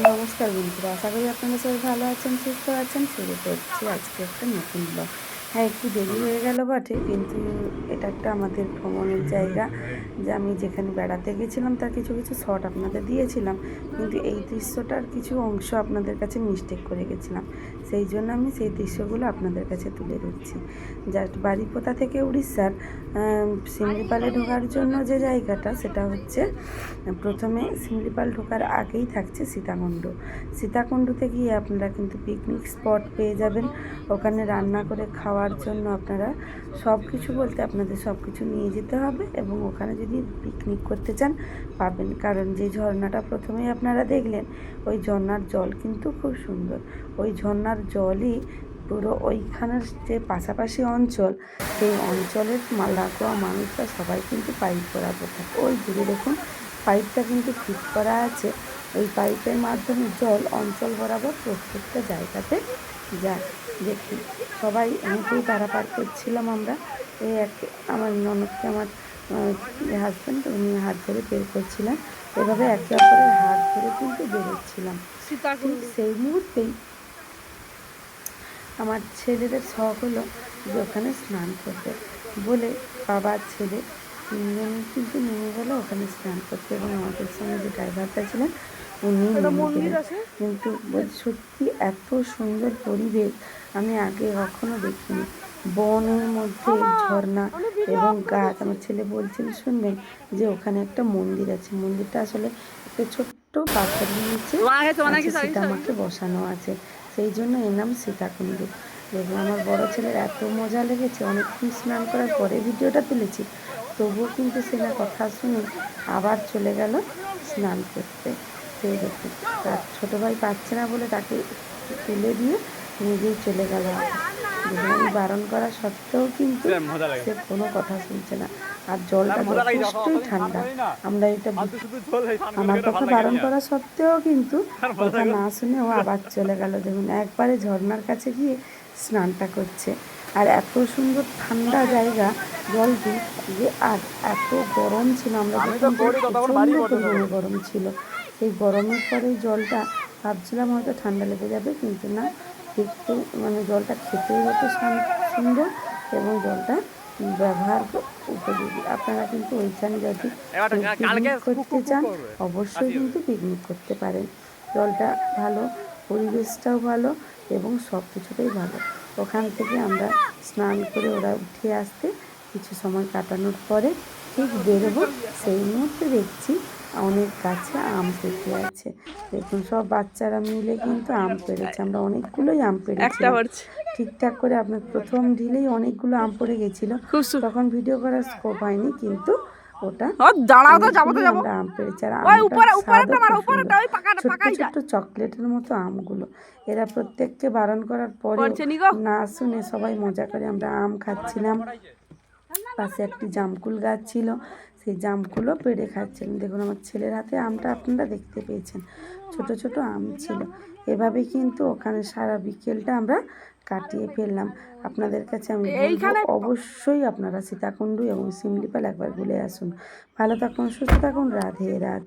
নমস্কার বন্ধুরা, আশা করি আপনারা সবাই ভালো আছেন, সুস্থ আছেন। শুরু করছি আজকে একটা নতুন ব্লগ। হ্যাঁ, একটু দেরি হয়ে গেল বটে, কিন্তু এটা একটা আমাদের ভ্রমণের জায়গা। যে আমি যেখানে বেড়াতে গেছিলাম তার কিছু কিছু শট আপনাদের দিয়েছিলাম, কিন্তু এই দৃশ্যটার কিছু অংশ আপনাদের কাছে মিস্টেক করে গেছিলাম। সেই জন্য আমি সেই দৃশ্যগুলো আপনাদের কাছে তুলে ধরছি। জাস্ট বারিপদা থেকে উড়িষ্যার শিমলিপালে ঢোকার জন্য যে জায়গাটা, সেটা হচ্ছে প্রথমে শিমলিপাল ঢোকার আগেই থাকছে সীতাকুণ্ড। সীতাকুণ্ডতে গিয়ে আপনারা কিন্তু পিকনিক স্পট পেয়ে যাবেন। ওখানে রান্না করে খাওয়ার জন্য আপনারা সব কিছু বলতে আপনাদের সব কিছু নিয়ে যেতে হবে, এবং ওখানে যদি পিকনিক করতে চান পাবেন। কারণ যে ঝর্ণাটা প্রথমেই আপনারা দেখলেন, ওই ঝর্ণার জল কিন্তু খুব সুন্দর। ওই ঝর্ণার জলই পুরো ওইখানের যে পাশাপাশি অঞ্চল, সেই অঞ্চলের লাগোয়া মানুষরা সবাই কিন্তু পাইপ বরাবর থাকে। ওই দূরে দেখুন পাইপটা কিন্তু ফিট করা আছে। ওই পাইপের মাধ্যমে জল অঞ্চল বরাবর প্রত্যেকটা জায়গাতে যায়। দেখুন সবাই হেঁটেই পারাপার করছিলাম আমরা। এই এক আমার ননদকে আমার হাজব্যান্ড, উনি হাত ধরে বের করছিলেন। এভাবে একে অপরের হাত ধরে কিন্তু বেরোচ্ছিলাম। ঠিক সেই মুহূর্তেই আমার ছেলেদের শখ হলো যে ওখানে স্নান করবে বলে, বাবা ছেলে তিনজনই কিন্তু নেমে গেল ওখানে স্নান করতে, এবং আমাদের সঙ্গে যে ড্রাইভারটা ছিলেন উনি নেমে গেলেন। কিন্তু সত্যি এত সুন্দর পরিবেশ আমি আগে কখনো দেখিনি। বনের মধ্যে ঝর্ণা এবং গাছ। আমার ছেলে বলছিল, শুনবেন, যে ওখানে একটা মন্দির আছে। মন্দিরটা আসলে একটা ছোট্ট পাথরের নিচে সীতামাকে বসানো আছে, সেই জন্য এর নাম সীতাকুণ্ড। দেখুন আমার বড় ছেলের এত মজা লেগেছে, অনেকক্ষণ স্নান করার পরে ভিডিওটা তুলেছি, তবুও কিন্তু সে না কথা শুনে আবার চলে গেল স্নান করতে। সেই দেখুন তার ছোটো ভাই পাচ্ছে না বলে তাকে তুলে দিয়ে নিজেই চলে গেল। দেখুন আমি বারণ করা সত্ত্বেও কিন্তু সে কোনো কথা শুনছে না। আর জলটা যথেষ্টই ঠান্ডা। আমরা এটা আমার পক্ষে বারণ করা সত্ত্বেও কিন্তু কথা না শুনে ও আবার চলে গেল। দেখুন একবারে ঝর্ণার কাছে গিয়ে স্নানটা করছে। আর এত সুন্দর ঠান্ডা জায়গা, জলটি যে আর এত গরম ছিল, আমরা যখন প্রচণ্ড পরিমাণে গরম ছিল। সেই গরমের পরে জলটা ভাবছিলাম হয়তো ঠান্ডা লেগে যাবে, কিন্তু না, দেখতে মানে জলটা খেতেও যত সুন্দর, এবং জলটা ব্যবহার উপযোগী। আপনারা কিন্তু ওইখানে যদি পিকনিক করতে চান অবশ্যই কিন্তু পিকনিক করতে পারেন। জলটা ভালো, পরিবেশটাও ভালো, এবং সব কিছুটাই ভালো। ওখান থেকে আমরা স্নান করে ওরা উঠে আসতে কিছু সময় কাটানোর পরে ঠিক বেরোবো, সেই মুহূর্তে দেখছি অনেক গাছে আম পেকে আছে। দেখুন সব বাচ্চারা মিলে কিন্তু আম পেড়েছে। আমরা অনেকগুলোই আম পেড়েছিলাম ঠিকঠাক করে। আপনার প্রথম ঢিলেই অনেকগুলো আম পড়ে গেছিলো, তখন ভিডিও করার স্কোপ হয়নি, কিন্তু ওটা আমরা আম পেড়েছি। আর আমটার স্বাদও খুব সুন্দর, ছোট্ট ছোট্ট চকলেটের মতো আমগুলো। এরা প্রত্যেককে বারণ করার পরেও না শুনে সবাই মজা করে আমরা আম খাচ্ছিলাম। পাশে একটি জামকুল গাছ ছিল, সেই জামকুলও পেড়ে খাচ্ছিলাম। দেখুন আমার ছেলের হাতে আমটা আপনারা দেখতে পেয়েছেন, ছোট ছোট আম ছিল। এভাবে কিন্তু ওখানে সারা বিকেলটা আমরা কাটিয়ে ফেললাম। আপনাদের কাছে আমি বলবো অবশ্যই আপনারা সীতাকুণ্ড এবং শিমলিপাল একবার ঘুরে আসুন। ভালো থাকুন, সুস্থ থাকুন, রাধে রাধে।